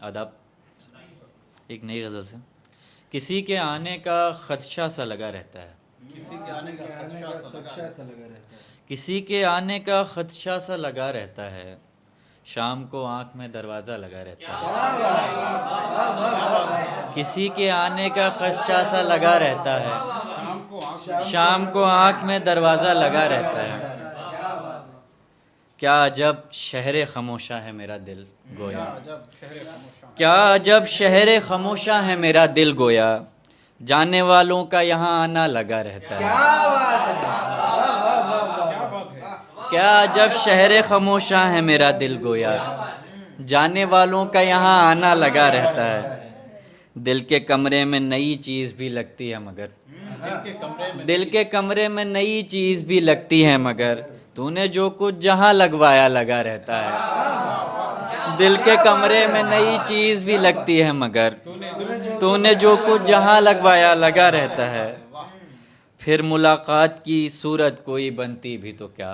आदाब। एक नई गज़ल से। किसी के आने का खदशा सा लगा रहता है, किसी के आने का खदशा सा लगा रहता है, किसी के आने का खदशा सा लगा रहता है, शाम को आँख में दरवाज़ा लगा रहता है। किसी के आने का खदशा सा लगा रहता है, शाम को आँख में दरवाज़ा लगा रहता है। क्या अजब शहरे खामोशा है मेरा दिल गोया, क्या अजब शहरे खामोशा है मेरा दिल गोया, जाने वालों का यहाँ आना लगा रहता है। क्या अजब शहरे खामोशा है मेरा दिल गोया, जाने वालों का यहाँ आना लगा रहता है। दिल के कमरे में नई चीज़ भी लगती है मगर, दिल के कमरे में नई चीज़ भी लगती है मगर, तूने जो कुछ जहाँ लगवाया लगा रहता है। दिल के कमरे में नई चीज़ भी लगती है मगर, तूने जो कुछ जहाँ लगवाया लगा रहता है। फिर मुलाकात की सूरत कोई बनती भी तो क्या,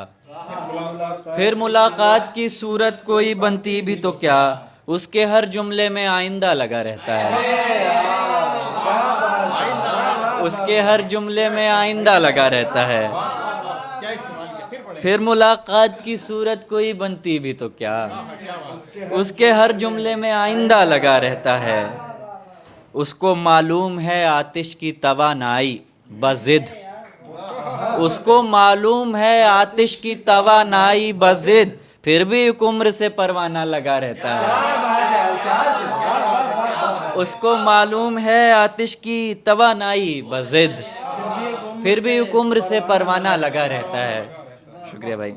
फिर मुलाकात की सूरत कोई बनती भी तो क्या, उसके हर जुमले में आइंदा लगा रहता है। उसके हर जुमले में आइंदा लगा रहता है। फिर मुलाकात की सूरत कोई बनती भी तो क्या, उसके हर जुमले में आइंदा लगा रहता है। उसको मालूम है आतिश की तवानाई बज़िद, उसको मालूम है आतिश की तवानाई बज़िद, फिर भी एक उम्र से परवाना लगा रहता है। उसको मालूम है आतिश की तवानाई बज़िद, फिर भी एक उम्र से परवाना लगा रहता है। शुक्रिया भाई।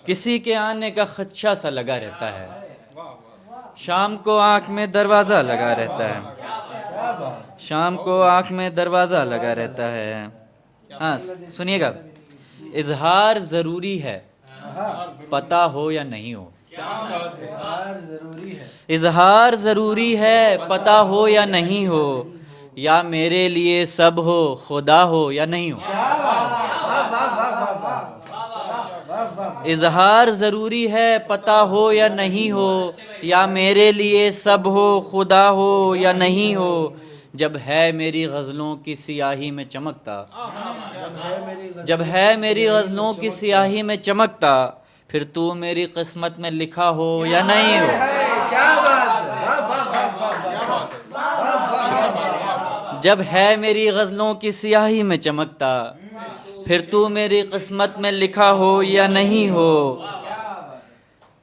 किसी के आने का खदशा सा लगा रहता है, शाम को आँख में दरवाज़ा लगा रहता है, शाम को आँख में दरवाज़ा लगा रहता है। हाँ सुनिएगा, इजहार ज़रूरी है पता हो या नहीं हो, इजहार ज़रूरी है पता हो या नहीं हो, या मेरे लिए सब हो खुदा हो या नहीं हो। इजहार ज़रूरी है पता हो या नहीं हो, या मेरे लिए सब हो खुदा हो या नहीं हो। जब है मेरी गज़लों की सियाही में चमकता, जब है मेरी गज़लों की सियाही में चमकता, फिर तू मेरी किस्मत में लिखा हो या नहीं हो। जब है मेरी गज़लों की सियाही में चमकता, फिर तू मेरी किस्मत में लिखा हो या नहीं हो।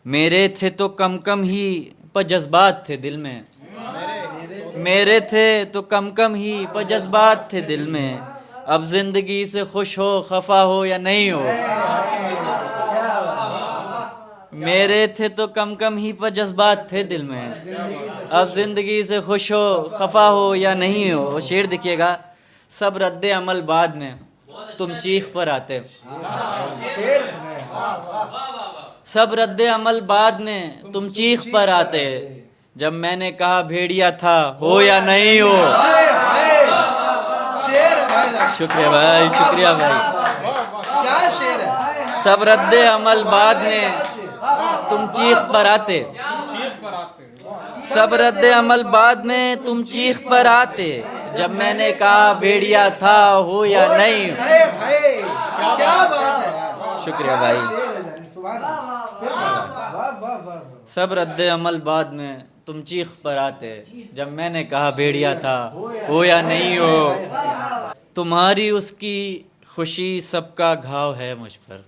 मेरे थे तो कम कम ही पर जज्बात थे दिल में, मेरे थे तो कम कम ही पर जज्बात थे दिल में, अब जिंदगी से खुश हो खफा हो या नहीं हो। मेरे थे तो कम कम ही पर जज्बात थे दिल में, अब जिंदगी से खुश हो खफा हो या नहीं हो। शेर देखिएगा, सब रद्द अमल बाद में तुम चीख पर आते, सब रद्द अमल बाद में तुम चीख पर आते, जब मैंने कहा भेड़िया था हो या नहीं हो। शुक्रिया भाई, शुक्रिया भाई। सब रद्द अमल बाद में तुम चीख पर आते, सब रद्द अमल बाद में तुम चीख पर आते, जब मैंने कहा भेड़िया था हो या नहीं। शुक्रिया भाई। सब रद्द अमल बाद में तुम चीख पर आते, जब मैंने कहा भेड़िया था हो या नहीं हो। तुम्हारी उसकी खुशी सबका घाव है मुझ पर,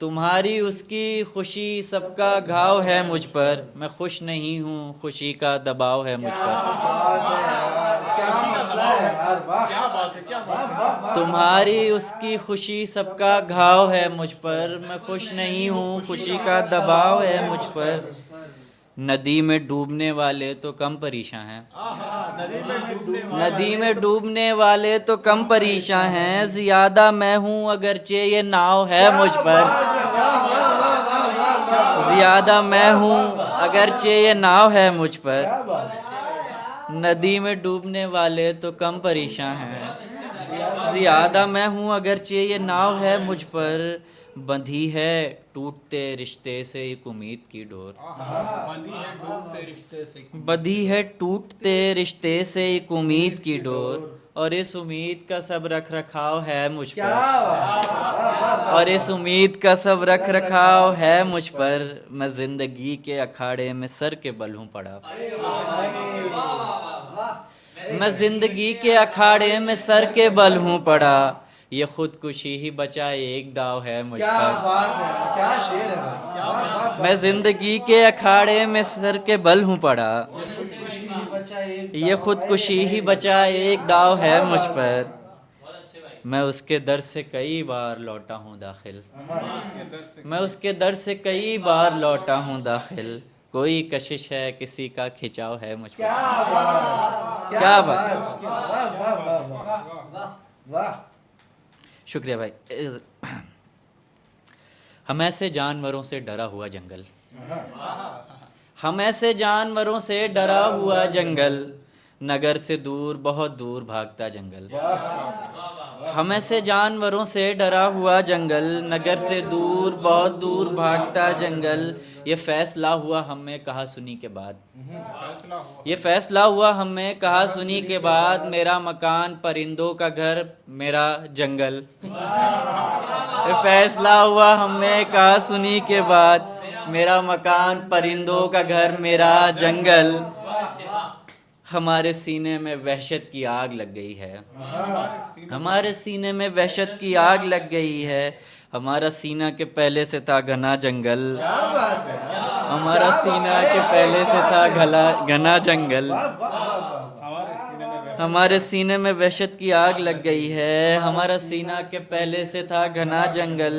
तुम्हारी उसकी खुशी सबका घाव है मुझ पर, मैं खुश नहीं हूँ खुशी का दबाव है मुझ पर। तुम्हारी उसकी खुशी सबका घाव है मुझ पर, मैं खुश नहीं हूँ खुशी का दबाव है मुझ पर। नदी में डूबने वाले तो कम परेशान हैं, नदी में डूबने वाले तो कम परेशान हैं, ज्यादा मैं हूँ अगरचे ये नाव है मुझ पर। ज्यादा मैं हूँ अगरचे ये नाव है मुझ पर। नदी में डूबने वाले तो कम परेशान हैं, ज्यादा मैं हूँ अगरचे ये नाव है मुझ पर। बंधी है टूटते रिश्ते से एक उम्मीद की डोर, बंधी है डूबते रिश्ते से, बंधी है टूटते रिश्ते से एक उम्मीद की डोर, और इस उम्मीद का सब रख रखाव है मुझ पर, और इस उम्मीद का सब रख रखाव है मुझ पर। मैं जिंदगी के अखाड़े में सर के बल हूँ पड़ा, मैं जिंदगी के अखाड़े में सर के बल हूँ पड़ा, ये खुदकुशी ही बचा एक दाव है मुझ क्या पर। बात है, क्या शेर है भाई, क्या बात। मैं जिंदगी के अखाड़े में सर के बल हूँ पड़ा, खुदकुशी ही बचा एक, ये खुदकुशी ही बचा एक दाव है मुझ पर। मैं उसके दर से कई बार लौटा हूँ दाखिल, मैं उसके दर से कई बार लौटा हूँ दाखिल, कोई कशिश है किसी का खिंचाव है मुझ पर। क्या बात, क्या बात। वाह वाह वाह वाह वाह। शुक्रिया भाई। हम ऐसे जानवरों से डरा हुआ जंगल, हम ऐसे जानवरों से डरा हुआ जंगल, नगर से दूर बहुत दूर भागता जंगल। हम ऐसे जानवरों से डरा हुआ जंगल, नगर से दूर बहुत दूर भागता जंगल। ये फैसला हुआ हमें कहा सुनी के बाद, ये फैसला हुआ हमें कहा सुनी के बाद, मेरा मकान परिंदों का घर मेरा जंगल। ये फैसला हुआ हमें कहा सुनी के बाद, मेरा मकान परिंदों का घर मेरा जंगल। हमारे सीने में वहशत की आग लग गई है, हमारे सीने में वहशत की आग लग गई है। हमारा सीना के पहले से था घना जंगल, क्या बात है, हमारा सीना के पहले से था घना जंगल। हमारे सीने में वहशत की आग लग गई है, हमारा सीना के पहले से था घना जंगल।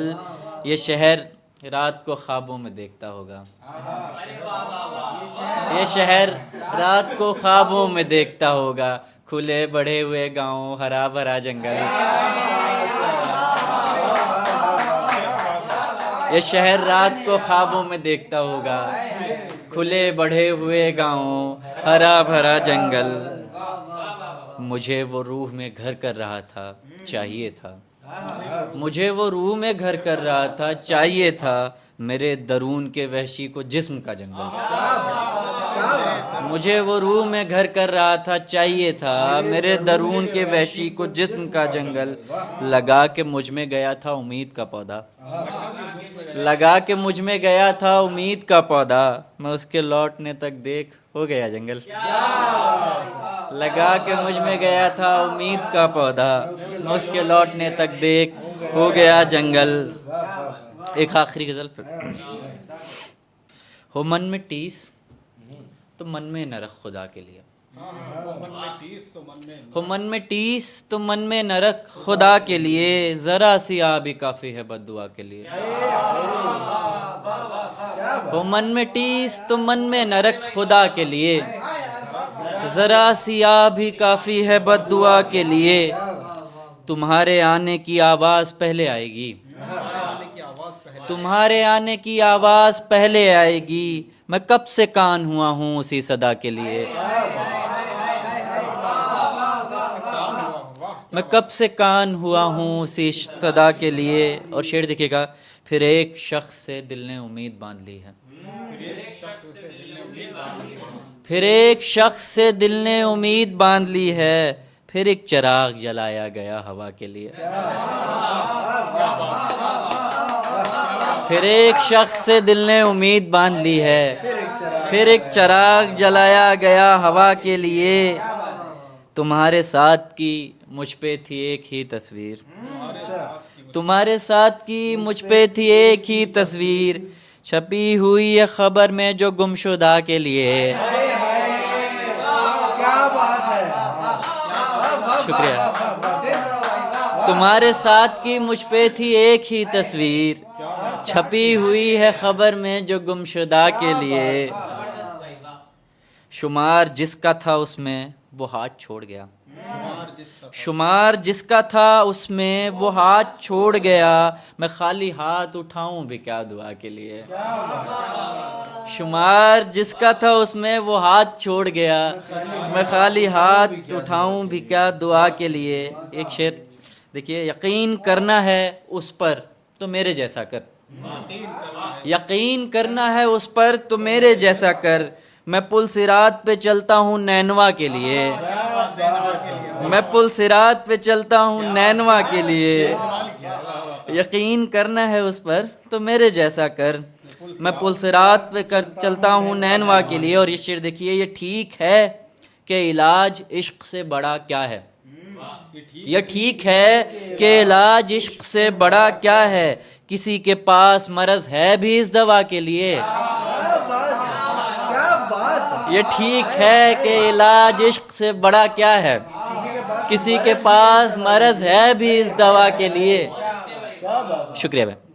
ये शहर रात को ख्वाबों में देखता होगा, ये शहर रात को ख्वाबों में देखता होगा, खुले बढ़े हुए गांव हरा भरा जंगल। ये शहर रात को ख्वाबों में देखता होगा, खुले बढ़े हुए गांव हरा भरा जंगल। मुझे वो रूह में घर कर रहा था, चाहिए था, मुझे वो रूह में घर कर रहा था, चाहिए था, मेरे दरून के वहशी को जिस्म का जंगल। मुझे वो रूह में घर कर रहा था, चाहिए था, मेरे दरून के वहशी को जिस्म का जंगल। लगा के मुझ में गया था उम्मीद का पौधा, लगा के मुझ में गया था उम्मीद का पौधा, मैं उसके लौटने तक देख हो गया जंगल। लगा के मुझ में गया था उम्मीद का पौधा, मैं उसके लौटने तक देख हो गया जंगल। एक आखिरी गजल फिर। हो मन में टीस तो मन में न रख खुदा के लिए, हो मन में टीस तो मन में न रख खुदा के लिए, जरा सी आह भी काफी है बद्दुआ के लिए। हो मन में टीस तो मन में न रख खुदा के लिए, जरा सी आह भी काफी है बद्दुआ के लिए। तुम्हारे आने की आवाज पहले आएगी, तुम्हारे आने की आवाज पहले आएगी, मैं कब से कान हुआ हूँ उसी सदा के लिए। मैं कब से कान हुआ हूँ उसी सदा के लिए। और शेर देखिएगा, फिर एक शख्स से दिल ने उम्मीद बांध ली है, फिर एक शख्स से दिल ने उम्मीद बांध ली है, फिर एक चिराग जलाया गया हवा के लिए। फिर एक शख्स से दिल ने उम्मीद बांध ली है, फिर एक चिराग जलाया गया हवा के लिए। तुम्हारे साथ की मुझ पे थी एक ही तस्वीर, तुम्हारे साथ की मुझ पे थी एक ही तस्वीर, छपी हुई है खबर में जो गुमशुदा के लिए। क्या बात है, शुक्रिया। तुम्हारे साथ की मुझ पे थी एक ही तस्वीर, छपी हुई है खबर में जो गुमशुदा के लिए। शुमार जिसका था उसमें वो हाथ छोड़ गया, शुमार जिसका था उसमें वो हाथ छोड़ गया, मैं खाली हाथ उठाऊं भी क्या दुआ के लिए। शुमार जिसका था उसमें वो हाथ छोड़ गया, मैं खाली हाथ उठाऊं भी क्या दुआ के लिए। एक शेर देखिए, यकीन करना है उस पर तो मेरे जैसा कर, यकीन करना है उस पर तो मेरे जैसा कर। मैं पुल सिरात पे चलता हूँ नैनवा के लिए, मैं पुल सिरात पे चलता हूँ नैनवा के लिए। यकीन करना है उस पर तो मेरे जैसा कर। मैं पुल सिरात पे चलता हूँ नैनवा के लिए। और ये शेर देखिए, ये ठीक है कि इलाज इश्क से बड़ा क्या है। ये ठीक है कि इलाज इश्क से बड़ा क्या है। किसी के पास मर्ज है भी इस दवा के लिए। क्या बात। ये ठीक है कि इलाज इश्क से बड़ा क्या है। किसी के पास मर्ज है भी इस दवा के लिए। क्या बात। शुक्रिया भाई।